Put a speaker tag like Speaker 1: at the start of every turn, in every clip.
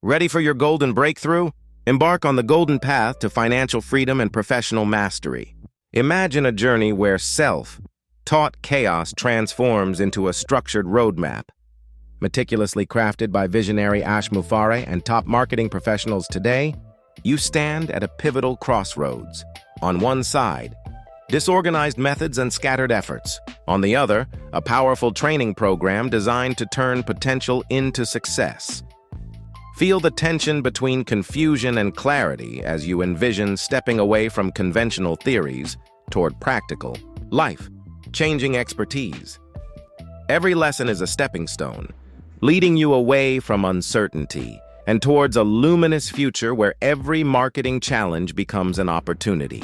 Speaker 1: Ready for your golden breakthrough? Embark on the golden path to financial freedom and professional mastery. Imagine a journey where self-taught chaos transforms into a structured roadmap. Meticulously crafted by visionary Mufreh and top marketing professionals today, you stand at a pivotal crossroads. On one side, disorganized methods and scattered efforts. On the other, a powerful training program designed to turn potential into success. Feel the tension between confusion and clarity as you envision stepping away from conventional theories toward practical, life-changing expertise. Every lesson is a stepping stone, leading you away from uncertainty and towards a luminous future where every marketing challenge becomes an opportunity.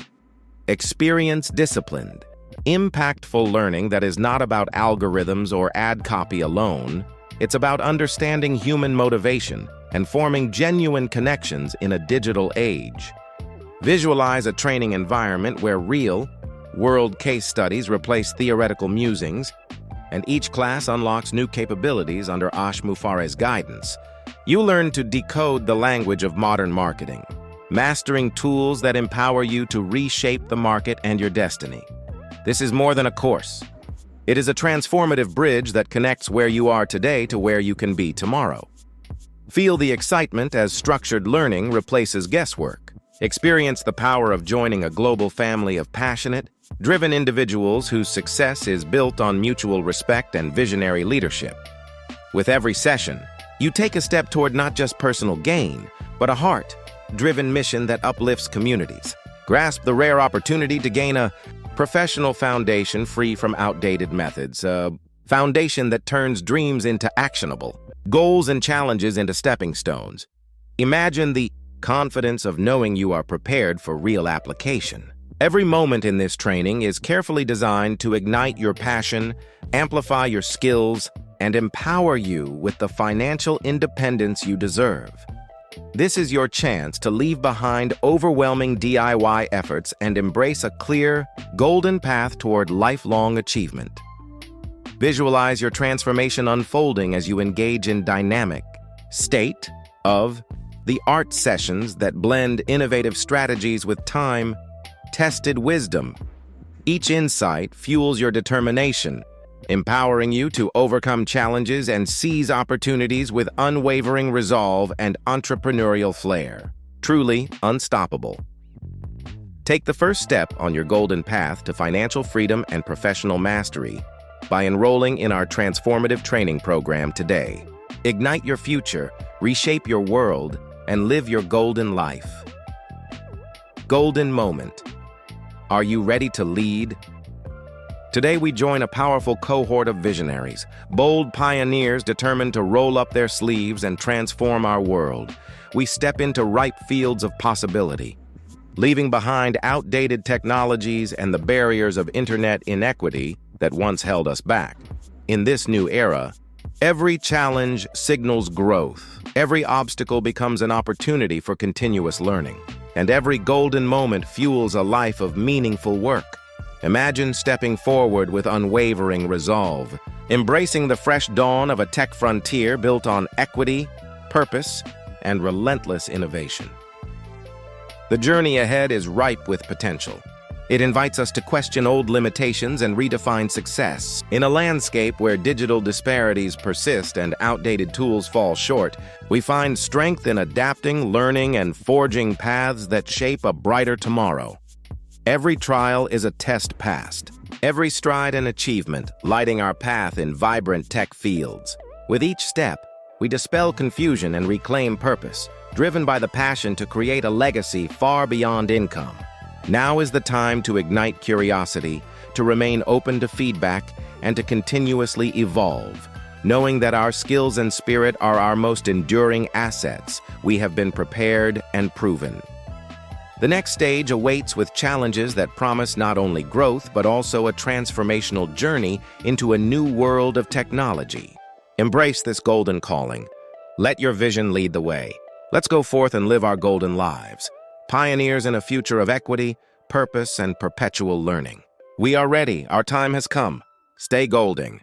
Speaker 1: Experience disciplined, impactful learning that is not about algorithms or ad copy alone. It's about understanding human motivation and forming genuine connections in a digital age. Visualize a training environment where real-world case studies replace theoretical musings, and each class unlocks new capabilities under Mufreh's guidance. You learn to decode the language of modern marketing, mastering tools that empower you to reshape the market and your destiny. This is more than a course. It is a transformative bridge that connects where you are today to where you can be tomorrow. Feel the excitement as structured learning replaces guesswork. Experience the power of joining a global family of passionate, driven individuals whose success is built on mutual respect and visionary leadership. With every session, you take a step toward not just personal gain, but a heart-driven mission that uplifts communities. Grasp the rare opportunity to gain a professional foundation free from outdated methods, a foundation that turns dreams into actionable goals and challenges into stepping stones. Imagine the confidence of knowing you are prepared for real application. Every moment in this training is carefully designed to ignite your passion, amplify your skills, and empower you with the financial independence you deserve. This is your chance to leave behind overwhelming DIY efforts and embrace a clear, golden path toward lifelong achievement. Visualize your transformation unfolding as you engage in dynamic, state-of-the-art sessions that blend innovative strategies with time-tested wisdom. Each insight fuels your determination, empowering you to overcome challenges and seize opportunities with unwavering resolve and entrepreneurial flair. Truly unstoppable. Take the first step on your golden path to financial freedom and professional mastery by enrolling in our transformative training program today. Ignite your future, reshape your world, and live your golden life. Golden moment. Are you ready to lead? Today we join a powerful cohort of visionaries, bold pioneers determined to roll up their sleeves and transform our world. We step into ripe fields of possibility, leaving behind outdated technologies and the barriers of internet inequity that once held us back. In this new era, every challenge signals growth, every obstacle becomes an opportunity for continuous learning, and every golden moment fuels a life of meaningful work. Imagine stepping forward with unwavering resolve, embracing the fresh dawn of a tech frontier built on equity, purpose, and relentless innovation. The journey ahead is ripe with potential. It invites us to question old limitations and redefine success. In a landscape where digital disparities persist and outdated tools fall short, we find strength in adapting, learning, and forging paths that shape a brighter tomorrow. Every trial is a test passed, every stride an achievement, lighting our path in vibrant tech fields. With each step, we dispel confusion and reclaim purpose, driven by the passion to create a legacy far beyond income. Now is the time to ignite curiosity, to remain open to feedback, and to continuously evolve. Knowing that our skills and spirit are our most enduring assets, we have been prepared and proven. The next stage awaits with challenges that promise not only growth, but also a transformational journey into a new world of technology. Embrace this golden calling. Let your vision lead the way. Let's go forth and live our golden lives, pioneers in a future of equity, purpose, and perpetual learning. We are ready. Our time has come. Stay golden.